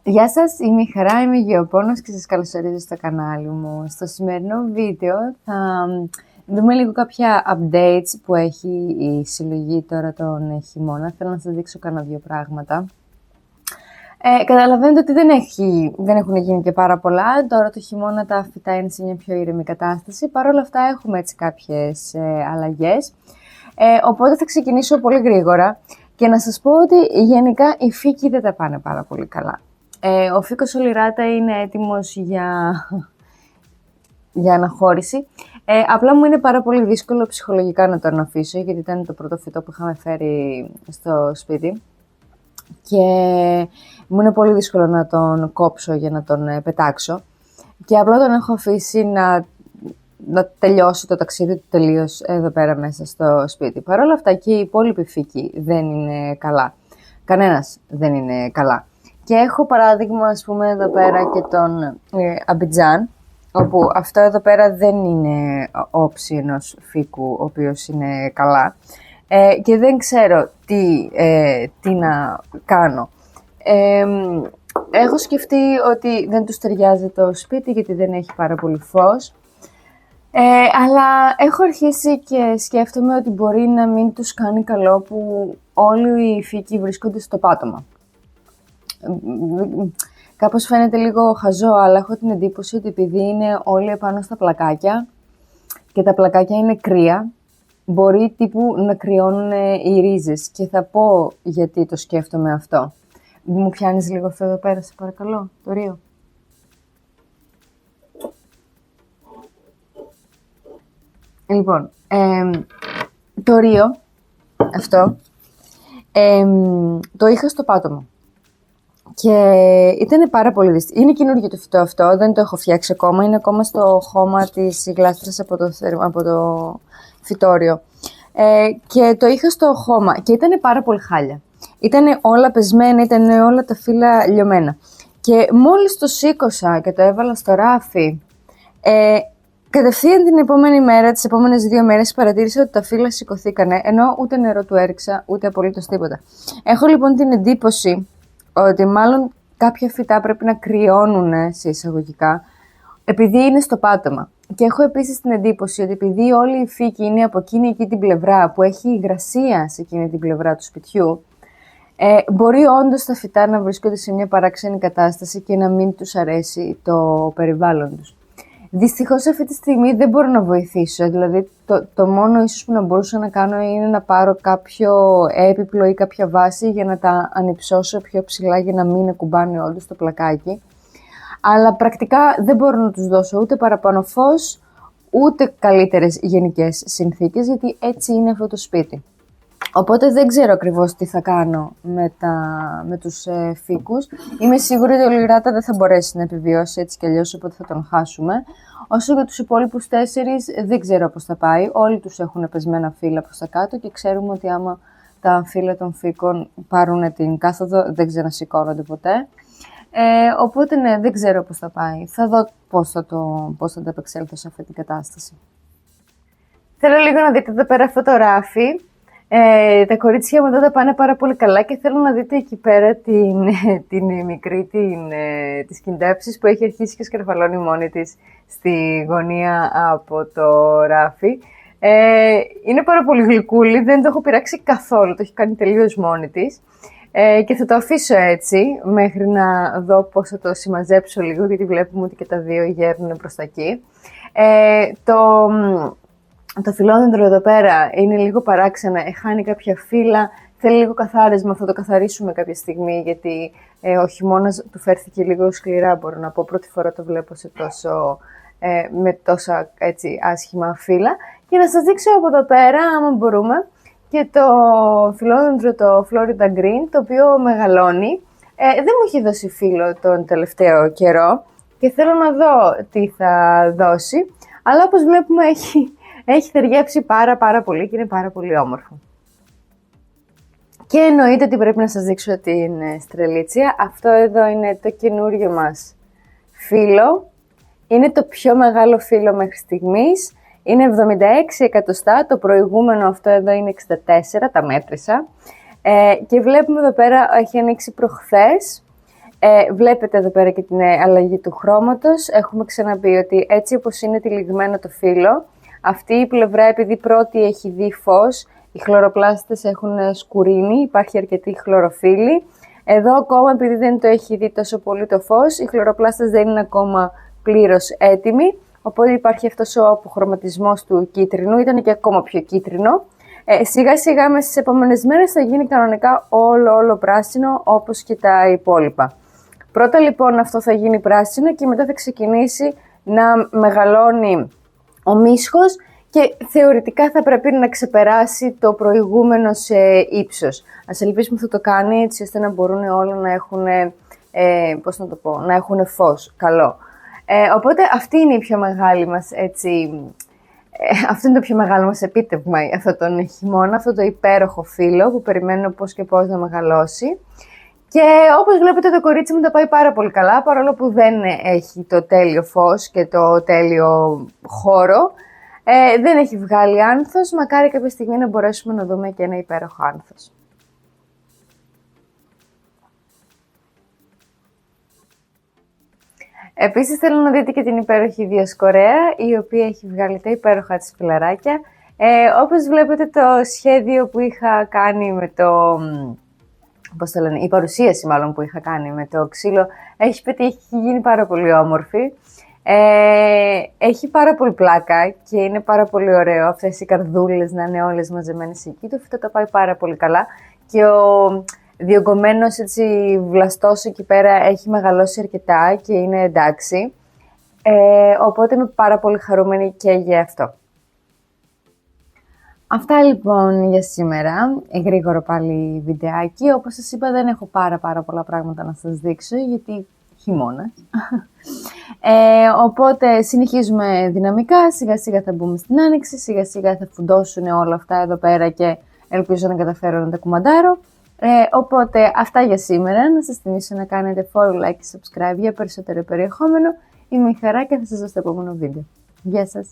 Γεια σας, είμαι η Χαρά, είμαι γεωπόνος και σας καλωσορίζω στο κανάλι μου. Στο σημερινό βίντεο θα δούμε λίγο κάποια updates που έχει η συλλογή τώρα τον χειμώνα. Θέλω να σας δείξω κάνα δύο πράγματα. Καταλαβαίνετε ότι δεν έχουν γίνει και πάρα πολλά. Τώρα το χειμώνα τα φυτά είναι σε μια πιο ήρεμη κατάσταση. Παρ' όλα αυτά έχουμε έτσι κάποιες αλλαγές. Οπότε θα ξεκινήσω πολύ γρήγορα και να σας πω ότι γενικά οι φύκοι δεν τα πάνε πάρα πολύ καλά. Ο φύκος ολιράτα είναι έτοιμος για αναχώρηση. Απλά μου είναι πάρα πολύ δύσκολο ψυχολογικά να τον αφήσω, γιατί ήταν το πρώτο φυτό που είχαμε φέρει στο σπίτι. Και μου είναι πολύ δύσκολο να τον κόψω για να τον πετάξω. Και απλά τον έχω αφήσει να τελειώσει το ταξίδι του τελείως εδώ πέρα μέσα στο σπίτι. Παρ' όλα αυτά και οι υπόλοιποι φύκοι δεν είναι καλά. Κανένας δεν είναι καλά. Και έχω παράδειγμα, ας πούμε, εδώ πέρα και τον Αμπιτζάν, όπου αυτό εδώ πέρα δεν είναι όψη ενός φύκου, ο οποίος είναι καλά. Και δεν ξέρω τι να κάνω. Έχω σκεφτεί ότι δεν τους ταιριάζει το σπίτι, γιατί δεν έχει πάρα πολύ φως. Αλλά έχω αρχίσει και σκέφτομαι ότι μπορεί να μην τους κάνει καλό που όλοι οι φύκοι βρίσκονται στο πάτωμα. Κάπως φαίνεται λίγο χαζό, αλλά έχω την εντύπωση ότι επειδή είναι όλοι επάνω στα πλακάκια και τα πλακάκια είναι κρύα, μπορεί τύπου να κρυώνουν οι ρίζες. Και θα πω γιατί το σκέφτομαι αυτό. Μου πιάνεις λίγο αυτό εδώ πέρα, σε παρακαλώ, το ρίο. Λοιπόν, το ρίο, αυτό, το είχα στο πάτωμα. Και ήταν πάρα πολύ δύσκολο. Είναι καινούργιο το φυτό αυτό, δεν το έχω φτιάξει ακόμα. Είναι ακόμα στο χώμα της γλάστρας από το φυτόριο. Και το είχα στο χώμα και ήταν πάρα πολύ χάλια. Ήταν όλα πεσμένα, ήταν όλα τα φύλλα λιωμένα. Και μόλις το σήκωσα και το έβαλα στο ράφι, κατευθείαν την επόμενη μέρα, τις επόμενες 2 μέρες, παρατήρησα ότι τα φύλλα σηκωθήκανε, ενώ ούτε νερό του έριξα, ούτε απολύτως τίποτα. Έχω λοιπόν την εντύπωση ότι μάλλον κάποια φυτά πρέπει να κρυώνουν, σε εισαγωγικά, επειδή είναι στο πάτωμα. Και έχω επίσης την εντύπωση ότι επειδή όλοι οι φύκοι είναι από εκείνη εκεί την πλευρά, που έχει υγρασία σε εκείνη την πλευρά του σπιτιού, μπορεί όντως τα φυτά να βρίσκονται σε μια παράξενη κατάσταση και να μην τους αρέσει το περιβάλλον τους. Δυστυχώς αυτή τη στιγμή δεν μπορώ να βοηθήσω, δηλαδή το μόνο ίσως που να μπορούσα να κάνω είναι να πάρω κάποιο έπιπλο ή κάποια βάση για να τα ανυψώσω πιο ψηλά για να μην ακουμπάνε όντως το πλακάκι. Αλλά πρακτικά δεν μπορώ να τους δώσω ούτε παραπάνω φως, ούτε καλύτερες γενικές συνθήκες, γιατί έτσι είναι αυτό το σπίτι. Οπότε δεν ξέρω ακριβώς τι θα κάνω με τους φύκους. Είμαι σίγουρη ότι ο Λιράτα δεν θα μπορέσει να επιβιώσει έτσι κι αλλιώς, οπότε θα τον χάσουμε. Όσο για τους υπόλοιπους 4, δεν ξέρω πώς θα πάει. Όλοι τους έχουν πεσμένα φύλλα προς τα κάτω και ξέρουμε ότι άμα τα φύλλα των φύκων πάρουν την κάθοδο, δεν ξανασηκώνονται ποτέ. Οπότε ναι, δεν ξέρω πώς θα πάει. Θα δω πώς θα τα επεξέλθω σε αυτή την κατάσταση. Θέλω λίγο να δείτε εδώ πέρα αυτό το ράφι. Τα κορίτσια μου εδώ τα πάνε πάρα πολύ καλά και θέλω να δείτε εκεί πέρα την μικρή της κιντέψης που έχει αρχίσει και σκαρφαλώνει μόνη της στη γωνία από το ράφι. Είναι πάρα πολύ γλυκούλη, δεν το έχω πειράξει καθόλου, το έχει κάνει τελείως μόνη της. Και θα το αφήσω έτσι μέχρι να δω πώς θα το συμμαζέψω λίγο, γιατί βλέπουμε ότι και τα δύο γέρνουν προς τα εκεί. Το φιλόδεντρο εδώ πέρα είναι λίγο παράξενα, χάνει κάποια φύλλα, θέλει λίγο καθάρισμα, θα το καθαρίσουμε κάποια στιγμή, γιατί ο χειμώνας του φέρθηκε λίγο σκληρά, μπορώ να πω. Πρώτη φορά το βλέπω με τόσα έτσι, άσχημα φύλλα. Και να σας δείξω από εδώ πέρα, άμα μπορούμε, και το φιλόδεντρο, το Florida Green, το οποίο μεγαλώνει. Δεν μου έχει δώσει φύλλο τον τελευταίο καιρό και θέλω να δω τι θα δώσει, αλλά όπως βλέπουμε έχει θεριέψει πάρα πολύ και είναι πάρα πολύ όμορφο. Και εννοείται ότι πρέπει να σας δείξω την στρελίτσια. Αυτό εδώ είναι το καινούριο μας φύλλο. Είναι το πιο μεγάλο φύλλο μέχρι στιγμής. Είναι 76 εκατοστά, το προηγούμενο αυτό εδώ είναι 64, τα μέτρησα. Και βλέπουμε εδώ πέρα, έχει ανοίξει προχθές. Βλέπετε εδώ πέρα και την αλλαγή του χρώματος. Έχουμε ξαναπεί ότι έτσι όπως είναι τυλιγμένο το φύλλο, αυτή η πλευρά επειδή πρώτη έχει δει φως, οι χλωροπλάστες έχουν σκουρίνει, υπάρχει αρκετή χλωροφύλλη. Εδώ ακόμα επειδή δεν το έχει δει τόσο πολύ το φως, οι χλωροπλάστες δεν είναι ακόμα πλήρως έτοιμοι, οπότε υπάρχει αυτός ο αποχρωματισμός του κίτρινου, ήταν και ακόμα πιο κίτρινο. Σιγά σιγά μέσα στις επόμενες μέρες θα γίνει κανονικά όλο πράσινο όπως και τα υπόλοιπα. Πρώτα λοιπόν αυτό θα γίνει πράσινο και μετά θα ξεκινήσει να μεγαλώνει ο μίσχος και θεωρητικά θα πρέπει να ξεπεράσει το προηγούμενο σε ύψος. Ας ελπίσουμε θα το κάνει έτσι ώστε να μπορούν όλα να έχουν, να έχουν φως καλό. Οπότε αυτή είναι η πιο μεγάλη μας έτσι... Αυτό είναι το πιο μεγάλο μας επίτευγμα αυτόν τον χειμώνα, αυτό το υπέροχο φύλλο που περιμένω πώς και πώς να μεγαλώσει. Και όπως βλέπετε το κορίτσι μου τα πάει πάρα πολύ καλά, παρόλο που δεν έχει το τέλειο φως και το τέλειο χώρο. Δεν έχει βγάλει άνθος, μακάρι κάποια στιγμή να μπορέσουμε να δούμε και ένα υπέροχο άνθος. Επίσης θέλω να δείτε και την υπέροχη Διοσκορέα, η οποία έχει βγάλει τα υπέροχα της φιλαράκια. Όπως βλέπετε το σχέδιο που είχα κάνει με το... η παρουσίαση μάλλον που είχα κάνει με το ξύλο, έχει πετύχει, έχει γίνει πάρα πολύ όμορφη. Έχει πάρα πολύ πλάκα και είναι πάρα πολύ ωραίο αυτές οι καρδούλες να είναι όλες μαζεμένες εκεί. Το φυτό τα πάει πάρα πολύ καλά και ο διογκωμένος έτσι βλαστός εκεί πέρα έχει μεγαλώσει αρκετά και είναι εντάξει. Οπότε είμαι πάρα πολύ χαρούμενη και για αυτό. Αυτά λοιπόν για σήμερα, γρήγορο πάλι βιντεάκι. Όπως σας είπα δεν έχω πάρα πολλά πράγματα να σας δείξω γιατί χειμώνας. Οπότε συνεχίζουμε δυναμικά, σιγά σιγά θα μπούμε στην άνοιξη, σιγά σιγά θα φουντώσουν όλα αυτά εδώ πέρα και ελπίζω να καταφέρω να τα κουμαντάρω. Οπότε αυτά για σήμερα, να σας θυμίσω να κάνετε follow, like και subscribe για περισσότερο περιεχόμενο. Είμαι η Χαρά και θα σας δω στο επόμενο βίντεο. Γεια σας!